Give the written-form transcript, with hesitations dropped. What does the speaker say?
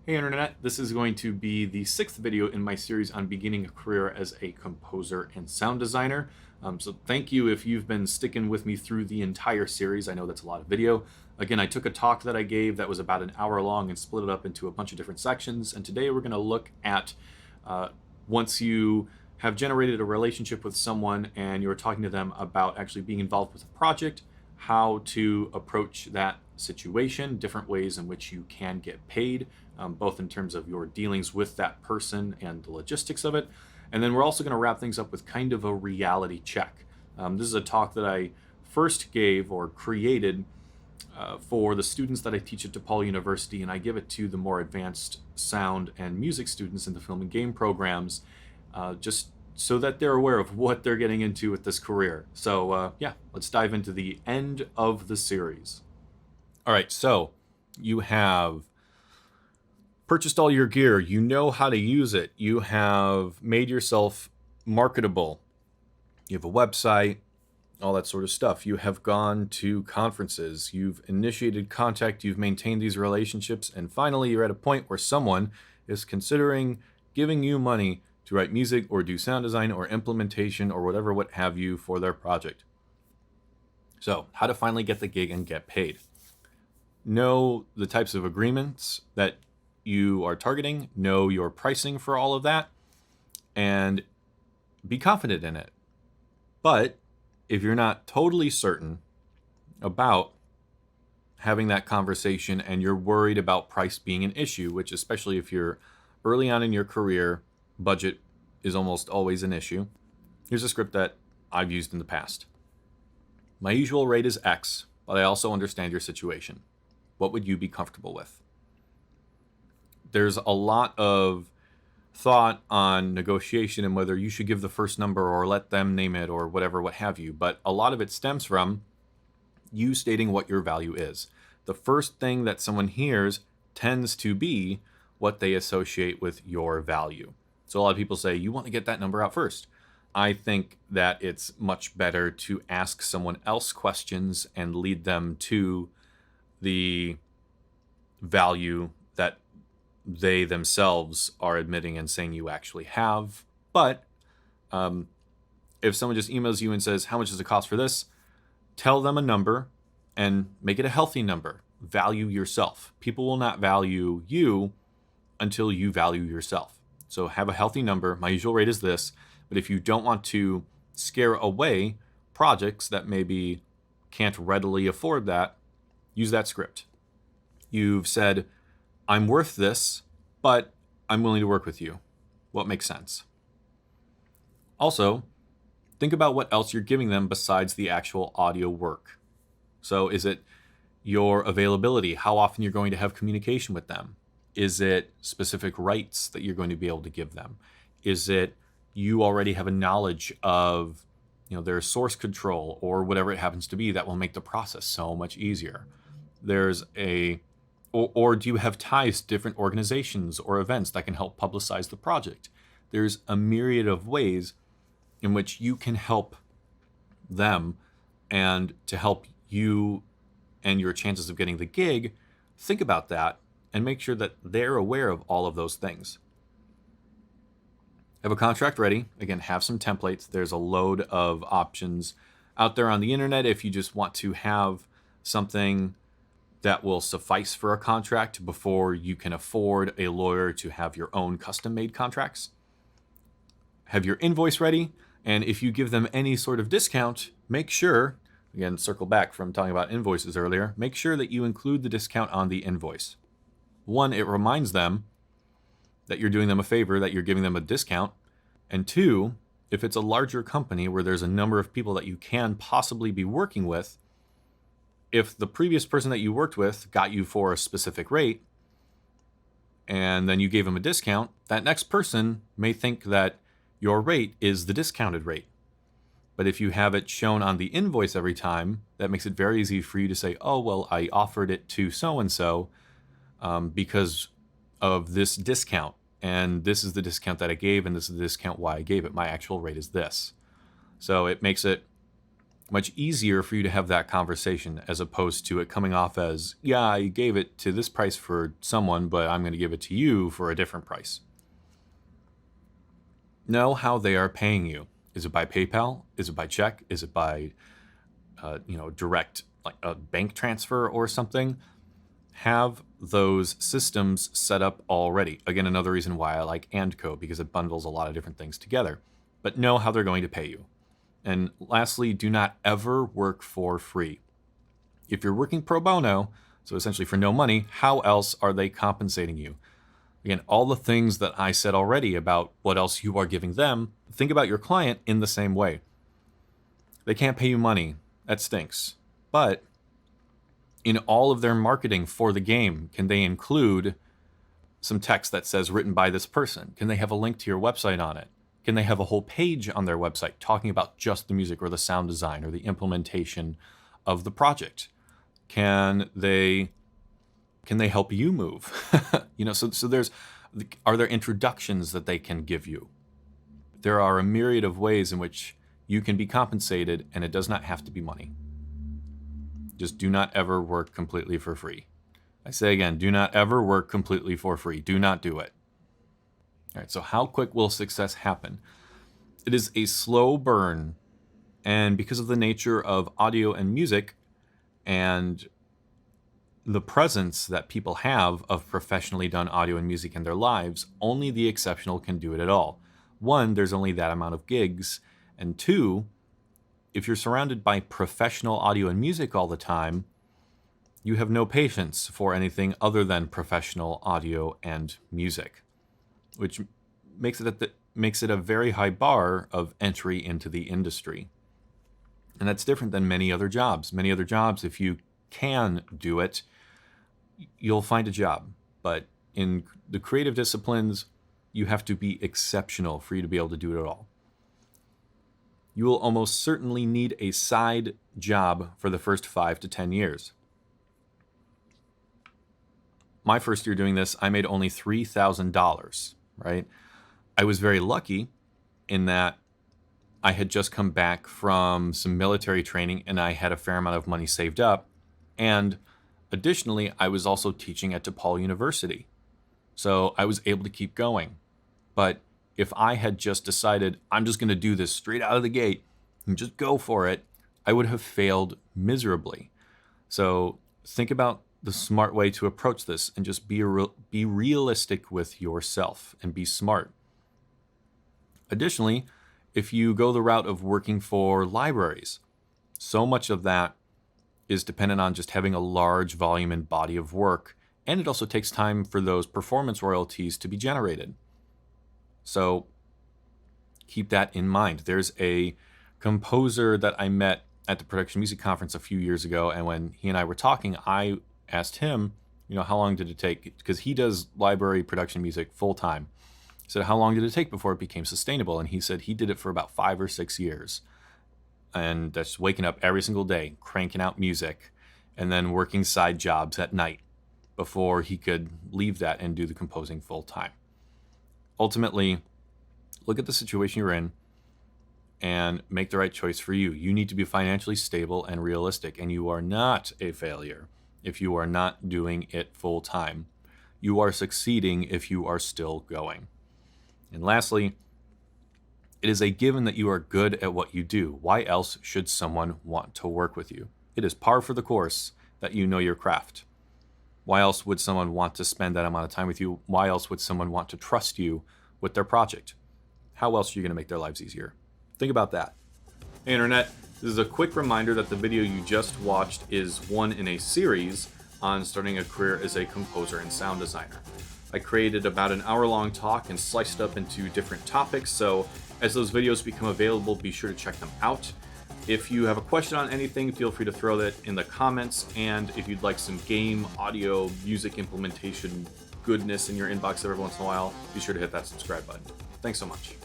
Hey Internet, this is going to be the sixth video in my series on beginning a career as a composer and sound designer. So thank you if you've been sticking with me through the entire series. I know that's a lot of video. Again, I took a talk that I gave that was about an hour long and split it up into a bunch of different sections. And today we're going to look at once you have generated a relationship with someone and you're talking to them about actually being involved with a project, how to approach that situation, different ways in which you can get paid, both in terms of your dealings with that person and the logistics of it. And then we're also going to wrap things up with kind of a reality check. This is a talk that I first gave or created for the students that I teach at DePaul University, and I give it to the more advanced sound and music students in the film and game programs, just so that they're aware of what they're getting into with this career. So yeah, let's dive into the end of the series. All right, so you have purchased all your gear, you know how to use it, you have made yourself marketable, you have a website, all that sort of stuff. You have gone to conferences, you've initiated contact, you've maintained these relationships, and finally you're at a point where someone is considering giving you money to write music or do sound design or implementation or whatever what have you for their project. So how to finally get the gig and get paid. Know the types of agreements that you are targeting, know your pricing for all of that, and be confident in it. But if you're not totally certain about having that conversation and you're worried about price being an issue, which especially if you're early on in your career, budget is almost always an issue. Here's a script that I've used in the past. My usual rate is X, but I also understand your situation. What would you be comfortable with? There's a lot of thought on negotiation and whether you should give the first number or let them name it or whatever, what have you. But a lot of it stems from you stating what your value is. The first thing that someone hears tends to be what they associate with your value. So a lot of people say, you want to get that number out first. I think that it's much better to ask someone else questions and lead them to the value that they themselves are admitting and saying you actually have. But if someone just emails you and says, how much does it cost for this? Tell them a number and make it a healthy number. Value yourself. People will not value you until you value yourself. So have a healthy number. My usual rate is this. But if you don't want to scare away projects that maybe can't readily afford that, use that script. You've said, I'm worth this, but I'm willing to work with you. What makes sense? Also, think about what else you're giving them besides the actual audio work. So is it your availability, how often you're going to have communication with them? Is it specific rights that you're going to be able to give them? Is it you already have a knowledge of their source control or whatever it happens to be that will make the process so much easier? Or do you have ties to different organizations or events that can help publicize the project? There's a myriad of ways in which you can help them, and to help you and your chances of getting the gig, think about that and make sure that they're aware of all of those things. Have a contract ready. Again, have some templates. There's a load of options out there on the internet if you just want to have something that will suffice for a contract before you can afford a lawyer to have your own custom-made contracts. Have your invoice ready, and if you give them any sort of discount, make sure, again, circle back from talking about invoices earlier, make sure that you include the discount on the invoice. One, it reminds them that you're doing them a favor, that you're giving them a discount. And two, if it's a larger company where there's a number of people that you can possibly be working with, if the previous person that you worked with got you for a specific rate and then you gave them a discount, that next person may think that your rate is the discounted rate. But if you have it shown on the invoice every time, that makes it very easy for you to say, oh, well, I offered it to so-and-so because of this discount. And this is the discount that I gave, and this is the discount why I gave it. My actual rate is this. So it makes it Much easier for you to have that conversation as opposed to it coming off as, yeah, I gave it to this price for someone, but I'm going to give it to you for a different price. Know how they are paying you. Is it by PayPal? Is it by check? Is it by, direct, like a bank transfer or something? Have those systems set up already. Again, another reason why I like AndCo, because it bundles a lot of different things together. But know how they're going to pay you. And lastly, do not ever work for free. If you're working pro bono, so essentially for no money, how else are they compensating you? Again, all the things that I said already about what else you are giving them, think about your client in the same way. They can't pay you money. That stinks. But in all of their marketing for the game, can they include some text that says written by this person? Can they have a link to your website on it? Can they have a whole page on their website talking about just the music or the sound design or the implementation of the project? Can they help you move? Are there introductions that they can give you? There are a myriad of ways in which you can be compensated, and it does not have to be money. Just do not ever work completely for free. I say again, do not ever work completely for free. Do not do it. All right, so how quick will success happen? It is a slow burn, and because of the nature of audio and music and the presence that people have of professionally done audio and music in their lives, only the exceptional can do it at all. One, there's only that amount of gigs, and two, if you're surrounded by professional audio and music all the time, you have no patience for anything other than professional audio and music, which makes it a very high bar of entry into the industry. And that's different than many other jobs. Many other jobs, if you can do it, you'll find a job. But in the creative disciplines, you have to be exceptional for you to be able to do it at all. You will almost certainly need a side job for the first 5 to 10 years. My first year doing this, I made only $3,000, right? I was very lucky in that I had just come back from some military training and I had a fair amount of money saved up. And additionally, I was also teaching at DePaul University. So I was able to keep going. But if I had just decided, I'm just going to do this straight out of the gate and just go for it, I would have failed miserably. So think about the smart way to approach this and just be realistic with yourself and be smart. Additionally, if you go the route of working for libraries, so much of that is dependent on just having a large volume and body of work, and it also takes time for those performance royalties to be generated. So keep that in mind. There's a composer that I met at the Production Music Conference a few years ago, and when he and I were talking, I asked him, how long did it take? Because he does library production music full time. I said, how long did it take before it became sustainable? And he said he did it for about 5 or 6 years. And that's waking up every single day, cranking out music, and then working side jobs at night before he could leave that and do the composing full time. Ultimately, look at the situation you're in and make the right choice for you. You need to be financially stable and realistic, and you are not a failure if you are not doing it full time. You are succeeding if you are still going. And lastly, it is a given that you are good at what you do. Why else should someone want to work with you? It is par for the course that you know your craft. Why else would someone want to spend that amount of time with you? Why else would someone want to trust you with their project? How else are you going to make their lives easier? Think about that. Hey, Internet. This is a quick reminder that the video you just watched is one in a series on starting a career as a composer and sound designer. I created about an hour-long talk and sliced it up into different topics, so as those videos become available, be sure to check them out. If you have a question on anything, feel free to throw that in the comments, and if you'd like some game, audio, music implementation goodness in your inbox every once in a while, be sure to hit that subscribe button. Thanks so much.